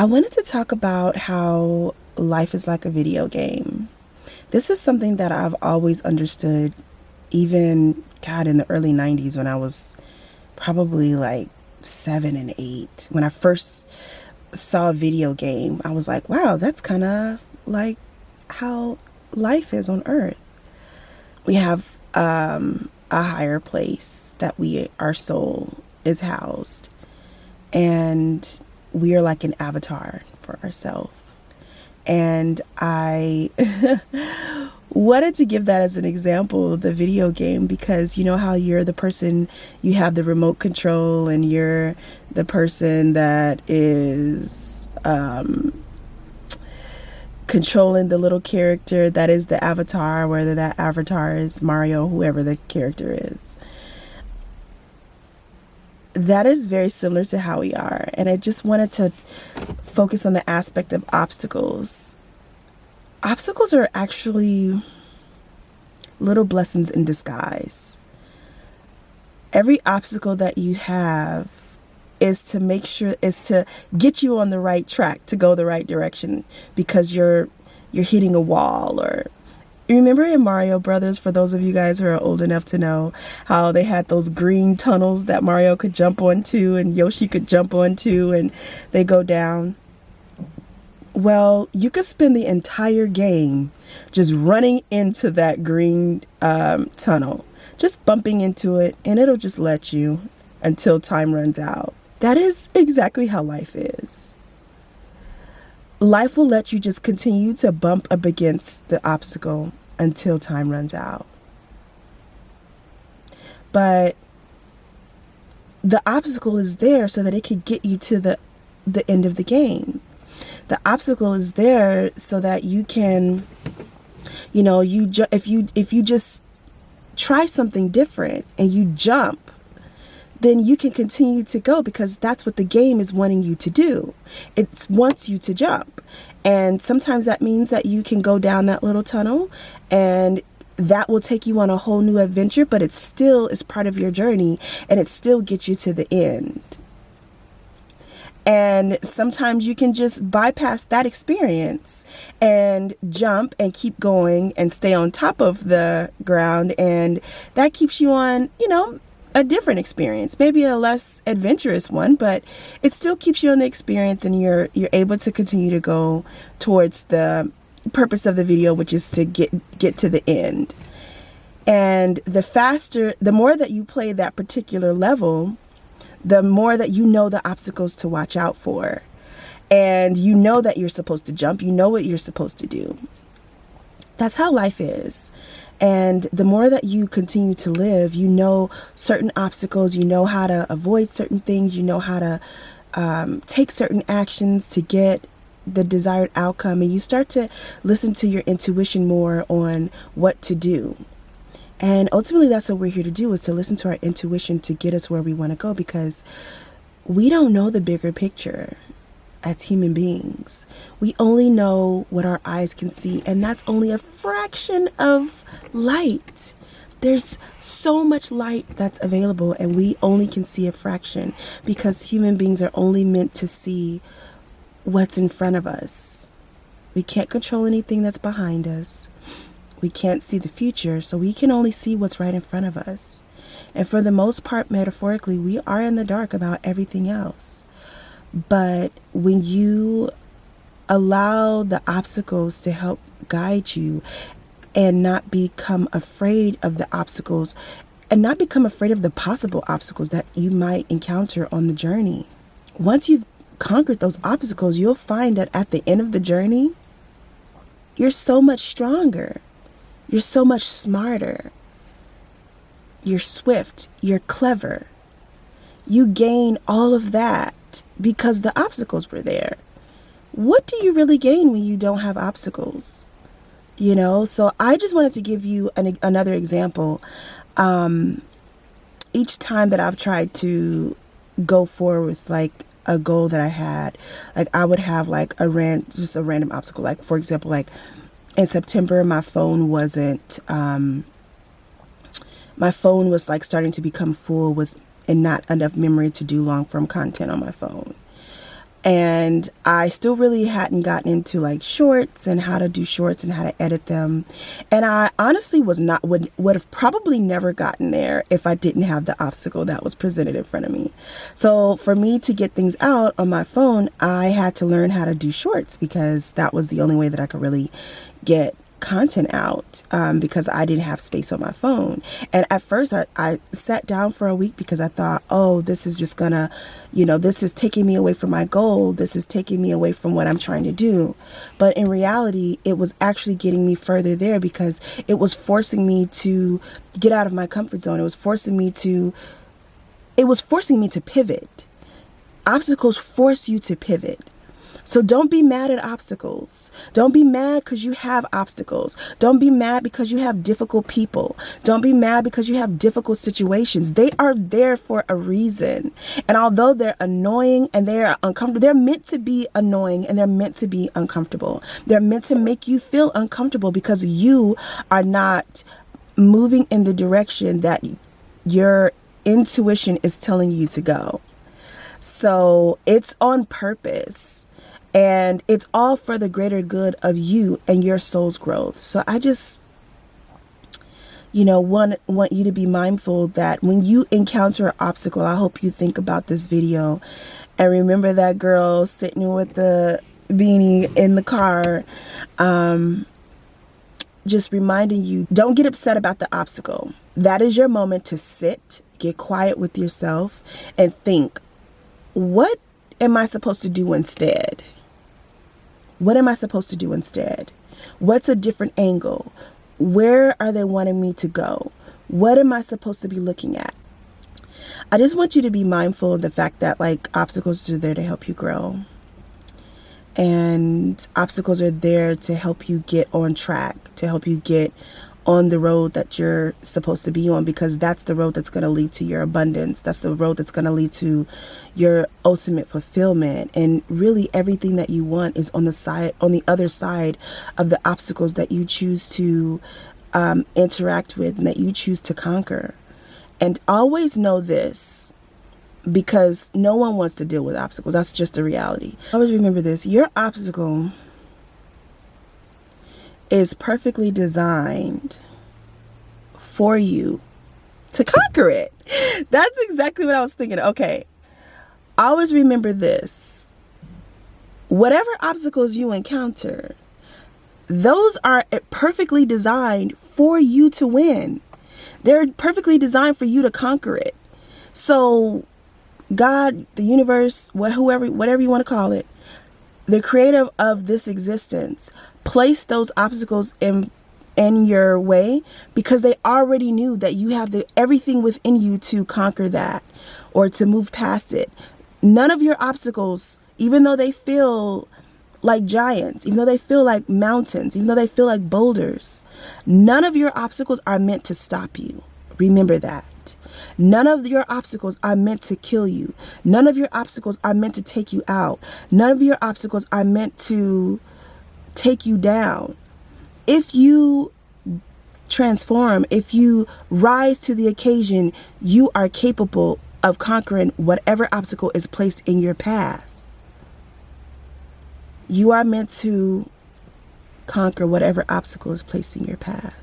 I wanted to talk about how life is like a video game. This is something that I've always understood, even, God, in the early 90s when I was probably like 7 and 8. When I first saw a video game, I was like, wow, that's kind of like how life is on Earth. We have a higher place that our soul is housed, and we are like an avatar for ourselves. And I wanted to give that as an example, the video game, because you know how you're the person, you have the remote control, and you're the person that is controlling the little character that is the avatar, whether that avatar is Mario, whoever the character is. That is very similar to how we are. And I just wanted to focus on the aspect of obstacles. Obstacles are actually little blessings in disguise. Every obstacle that you have is to get you on the right track, to go the right direction, because you're hitting a wall. Or you remember in Mario Brothers, for those of you guys who are old enough to know, how they had those green tunnels that Mario could jump onto and Yoshi could jump onto, and they go down. Well, you could spend the entire game just running into that green tunnel, just bumping into it, and it'll just let you until time runs out. That is exactly how life is. Life will let you just continue to bump up against the obstacle until time runs out. But the obstacle is there so that it could get you to the end of the game. The obstacle is there so that you can, if you just try something different and you jump, then you can continue to go, because that's what the game is wanting you to do. It wants you to jump. And sometimes that means that you can go down that little tunnel, and that will take you on a whole new adventure, but it still is part of your journey, and it still gets you to the end. And sometimes you can just bypass that experience and jump and keep going and stay on top of the ground, and that keeps you on, a different experience, maybe a less adventurous one, but it still keeps you on the experience, and you're able to continue to go towards the purpose of the video, which is to get to the end. And the more that you play that particular level, the more that you know the obstacles to watch out for, and you know that you're supposed to jump, you know what you're supposed to do. That's how life is. And the more that you continue to live, you know certain obstacles, you know how to avoid certain things, you know how to take certain actions to get the desired outcome, and you start to listen to your intuition more on what to do. And ultimately, that's what we're here to do, is to listen to our intuition to get us where we want to go, because we don't know the bigger picture. As human beings, we only know what our eyes can see, and that's only a fraction of light. There's so much light that's available, and we only can see a fraction, because human beings are only meant to see what's in front of us. We can't control anything that's behind us. We can't see the future, so we can only see what's right in front of us. And for the most part, metaphorically, we are in the dark about everything else. But when you allow the obstacles to help guide you, and not become afraid of the obstacles, and not become afraid of the possible obstacles that you might encounter on the journey, once you've conquered those obstacles, you'll find that at the end of the journey, you're so much stronger. You're so much smarter. You're swift. You're clever. You gain all of that because the obstacles were there. What do you really gain when you don't have obstacles? So I just wanted to give you another example. Each time that I've tried to go forward with like a goal that I had, like I would have like just a random obstacle. Like, for example, like in September, my phone was like starting to become full with and not enough memory to do long form content on my phone. And I still really hadn't gotten into like shorts and how to do shorts and how to edit them. And I honestly would have probably never gotten there if I didn't have the obstacle that was presented in front of me. So for me to get things out on my phone, I had to learn how to do shorts, because that was the only way that I could really get content out, because I didn't have space on my phone. And at first I sat down for a week because I thought, oh, this is just gonna, this is taking me away from my goal. This is taking me away from what I'm trying to do. But in reality, it was actually getting me further there, because it was forcing me to get out of my comfort zone. It was forcing me to pivot. Obstacles force you to pivot. So don't be mad at obstacles. Don't be mad because you have obstacles. Don't be mad because you have difficult people. Don't be mad because you have difficult situations. They are there for a reason. And although they're annoying and they're uncomfortable, they're meant to be annoying and they're meant to be uncomfortable. They're meant to make you feel uncomfortable because you are not moving in the direction that your intuition is telling you to go. So it's on purpose. And it's all for the greater good of you and your soul's growth. So I just, want you to be mindful that when you encounter an obstacle, I hope you think about this video and remember that girl sitting with the beanie in the car, just reminding you, don't get upset about the obstacle. That is your moment to sit, get quiet with yourself and think, what am I supposed to do instead? What am I supposed to do instead? What's a different angle? Where are they wanting me to go? What am I supposed to be looking at? I just want you to be mindful of the fact that obstacles are there to help you grow. And obstacles are there to help you get on track, to help you get on the road that you're supposed to be on, because that's the road that's going to lead to your abundance. That's the road that's going to lead to your ultimate fulfillment. And really everything that you want is on the other side of the obstacles that you choose to interact with and that you choose to conquer. And always know this, because no one wants to deal with obstacles. That's just a reality. Always remember this. Your obstacle is perfectly designed for you to conquer it. That's exactly what I was thinking. Okay, always remember this. Whatever obstacles you encounter, those are perfectly designed for you to win. They're perfectly designed for you to conquer it. So God, the universe, whatever you want to call it, the creator of this existence, place those obstacles in your way because they already knew that you have everything within you to conquer that or to move past it. None of your obstacles, even though they feel like giants, even though they feel like mountains, even though they feel like boulders, none of your obstacles are meant to stop you. Remember that. None of your obstacles are meant to kill you. None of your obstacles are meant to take you out. None of your obstacles are meant to take you down. If you transform, if you rise to the occasion, you are capable of conquering whatever obstacle is placed in your path. You are meant to conquer whatever obstacle is placed in your path.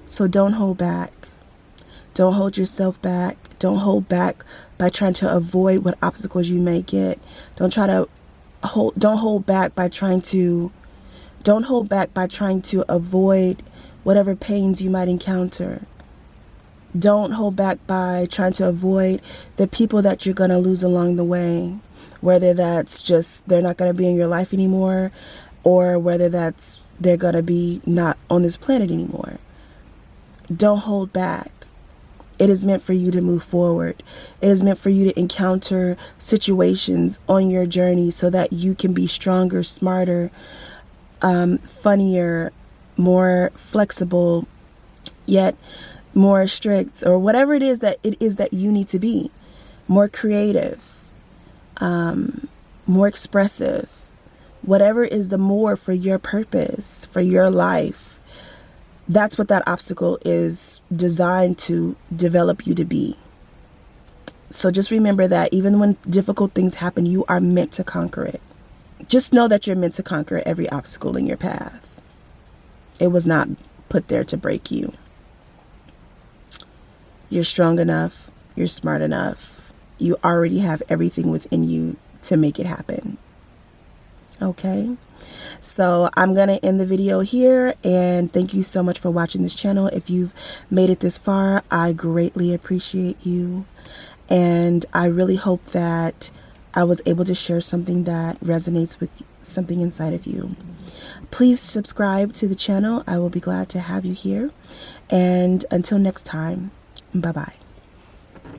So don't hold back. Don't hold yourself back. Don't hold back by trying to avoid what obstacles you may get. Don't hold back by trying to avoid whatever pains you might encounter. Don't hold back by trying to avoid the people that you're going to lose along the way, whether that's just they're not going to be in your life anymore, or whether that's they're going to be not on this planet anymore. Don't hold back. It is meant for you to move forward. It is meant for you to encounter situations on your journey so that you can be stronger, smarter, funnier, more flexible, yet more strict, or whatever it is that you need to be. More creative, more expressive, whatever is the more for your purpose, for your life. That's what that obstacle is designed to develop you to be. So just remember that even when difficult things happen, you are meant to conquer it. Just know that you're meant to conquer every obstacle in your path. It was not put there to break you. You're strong enough. You're smart enough. You already have everything within you to make it happen. Okay? So I'm going to end the video here, and thank you so much for watching this channel. If you've made it this far, I greatly appreciate you. And I really hope that I was able to share something that resonates with something inside of you. Please subscribe to the channel. I will be glad to have you here. And until next time, bye-bye.